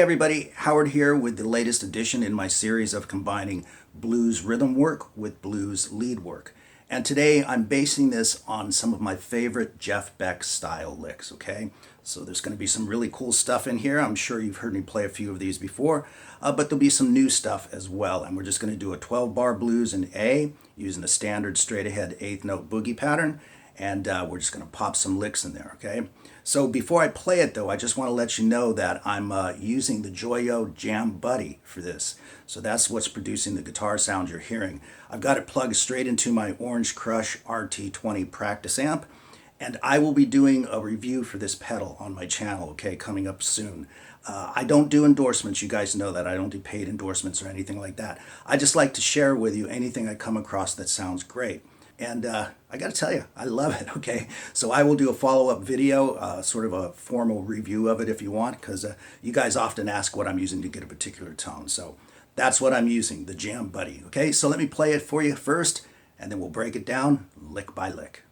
everybody, Howard here with the latest edition in my series of combining blues rhythm work with blues lead work. And today I'm basing this on some of my favorite Jeff Beck style licks, okay? So there's going to be some really cool stuff in here. I'm sure you've heard me play a few of these before, but there'll be some new stuff as well. And we're just going to do a 12-bar blues in A using a standard straight ahead 8th note boogie pattern. And we're just going to pop some licks in there, okay? So before I play it, though, I just want to let you know that I'm using the Joyo Jam Buddy for this. So that's what's producing the guitar sound you're hearing. I've got it plugged straight into my Orange Crush RT20 practice amp. And I will be doing a review for this pedal on my channel, okay, coming up soon. I don't do endorsements. You guys know that. I don't do paid endorsements or anything like that. I just like to share with you anything I come across that sounds great. And I got to tell you, I love it, okay? So I will do a follow-up video, sort of a formal review of it if you want, because you guys often ask what I'm using to get a particular tone. So that's what I'm using, the Jam Buddy, okay? So let me play it for you first, and then we'll break it down lick by lick.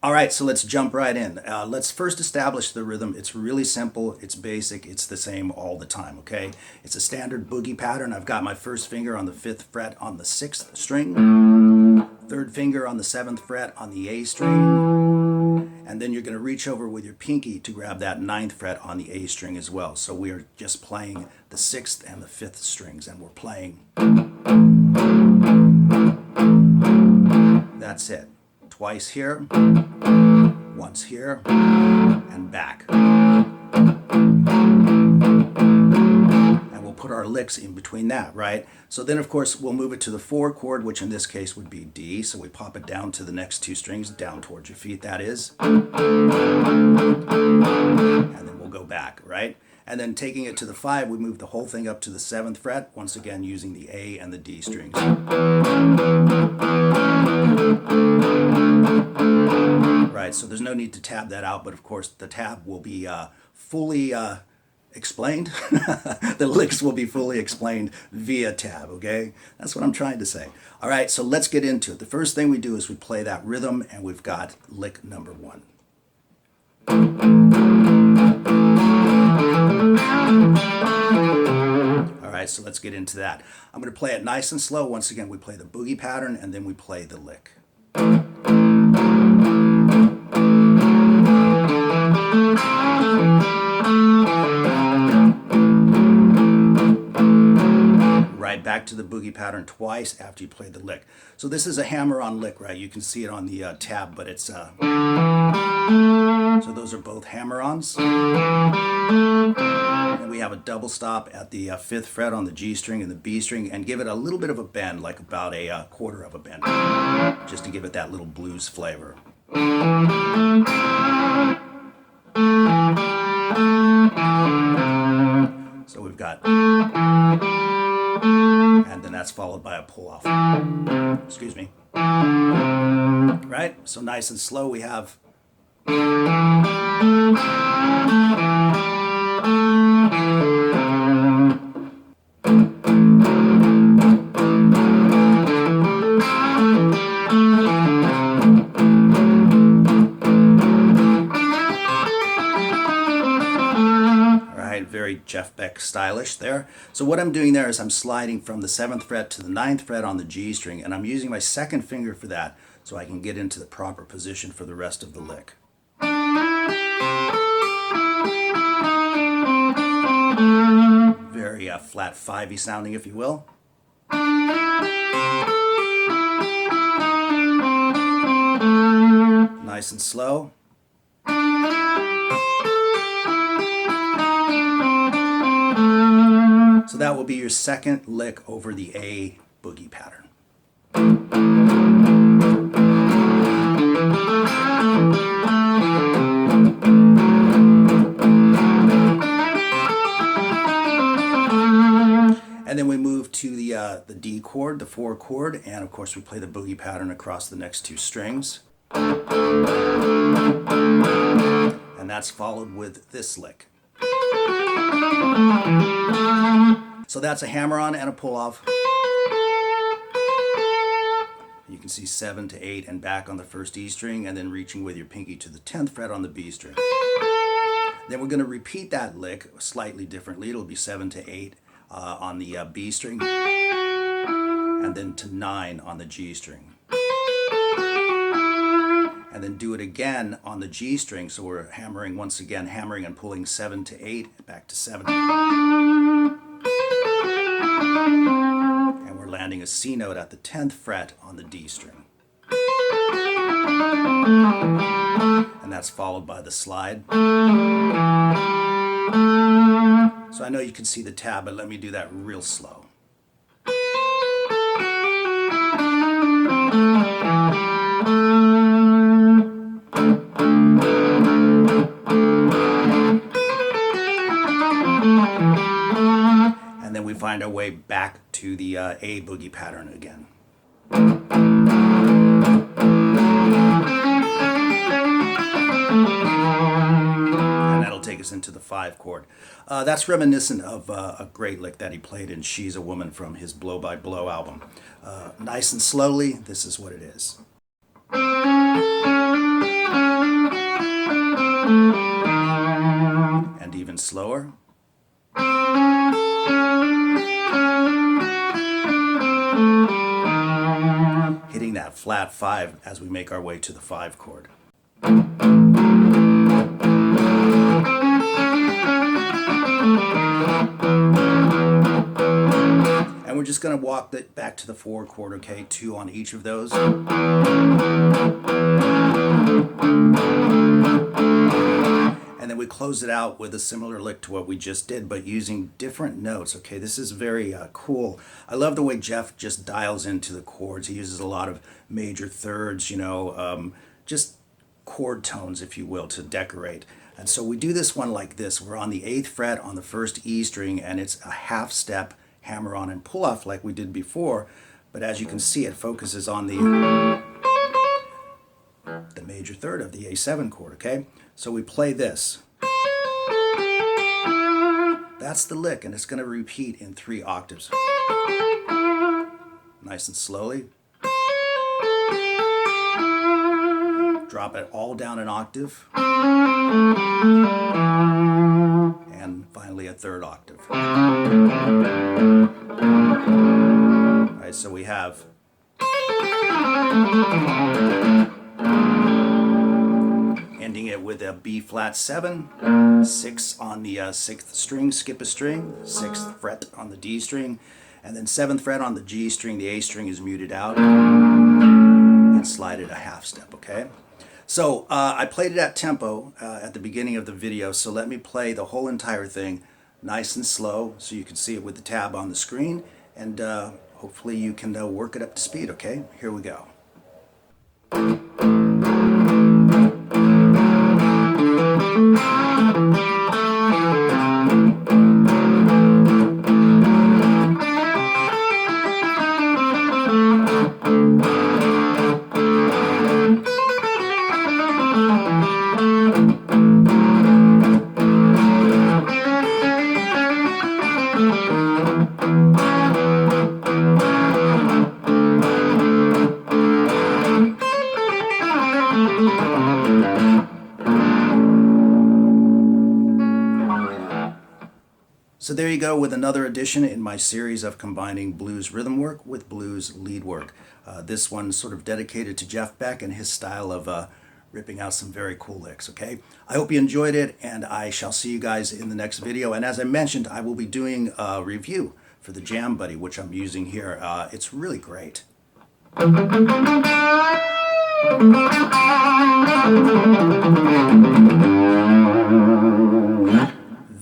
All right, so let's jump right in. Let's first establish the rhythm. It's really simple, it's basic, it's the same all the time, okay? It's a standard boogie pattern. I've got my first finger on the 5th fret on the 6th string, third finger on the 7th fret on the A string, and then you're going to reach over with your pinky to grab that 9th fret on the A string as well. So we are just playing the 6th and the 5th strings, and we're playing. That's it. Twice here, once here, and back. And we'll put our licks in between that, right? So then, of course, we'll move it to the 4 chord, which in this case would be D. So we pop it down to the next 2 strings, down towards your feet, that is. And then we'll go back, right? And then taking it to the 5, we move the whole thing up to the 7th fret, once again using the A and the D strings. Right, so there's no need to tab that out, but of course the tab will be fully explained. The licks will be fully explained via tab, okay? That's what I'm trying to say. All right, so let's get into it. The first thing we do is we play that rhythm, and we've got lick number 1. All right, so let's get into that. I'm going to play it nice and slow. Once again, we play the boogie pattern, and then we play the lick. Right back to the boogie pattern twice after you play the lick. So this is a hammer-on lick, right? You can see it on the tab, but it's... So those are both hammer-ons. And we have a double stop at the 5th fret on the G string and the B string, and give it a little bit of a bend, like about a quarter of a bend, just to give it that little blues flavor. So we've got... and then that's followed by a pull-off. Excuse me. Right? So nice and slow we have... Very Jeff Beck stylish there. So what I'm doing there is I'm sliding from the 7th fret to the 9th fret on the G string, and I'm using my 2nd finger for that so I can get into the proper position for the rest of the lick. Very flat 5-y sounding, if you will. Nice and slow. So that will be your second lick over the A boogie pattern. And then we move to the D chord, the 4 chord, and of course we play the boogie pattern across the next 2 strings. And that's followed with this lick. So that's a hammer-on and a pull-off. You can see 7 to 8 and back on the first E string, and then reaching with your pinky to the 10th fret on the B string. Then we're going to repeat that lick slightly differently. It'll be 7 to 8 on the B string, and then to 9 on the G string. And then do it again on the G string. So we're hammering once again, hammering and pulling 7 to 8, back to 7. And we're landing a C note at the 10th fret on the D string. And that's followed by the slide. So I know you can see the tab, but let me do that real slow. And then we find our way back to the A boogie pattern again. And that'll take us into the 5 chord. That's reminiscent of a great lick that he played in She's a Woman from his Blow by Blow album. Nice and slowly, this is what it is. And even slower. Hitting that flat 5 as we make our way to the 5 chord. And we're just going to walk that back to the 4 chord, okay? 2 on each of those. And then we close it out with a similar lick to what we just did, but using different notes, okay? This is very cool. I love the way Jeff just dials into the chords. He uses a lot of major thirds, you know, just chord tones, if you will, to decorate. And so we do this one like this. We're on the 8th fret on the first E string, and it's a half step hammer on and pull off like we did before. But as you can see, it focuses on the major third of the A7 chord, okay? So we play this. That's the lick, and it's going to repeat in 3 octaves. Nice and slowly. Drop it all down an octave. And finally a 3rd octave. All right, so we have ending it with a B flat 7, 6 on the 6th string, skip a string, 6th fret on the D string, and then 7th fret on the G string. The A string is muted out, and slide it a half step, okay? So I played it at tempo at the beginning of the video, so let me play the whole entire thing nice and slow so you can see it with the tab on the screen, and hopefully you can work it up to speed, okay? Here we go. So there you go with another edition in my series of combining blues rhythm work with blues lead work. This one's sort of dedicated to Jeff Beck and his style of ripping out some very cool licks, okay? I hope you enjoyed it, and I shall see you guys in the next video. And as I mentioned, I will be doing a review for the Jam Buddy, which I'm using here. It's really great.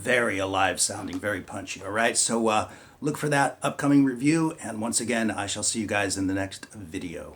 Very alive sounding, very punchy, all right? So look for that upcoming review, and once again, I shall see you guys in the next video.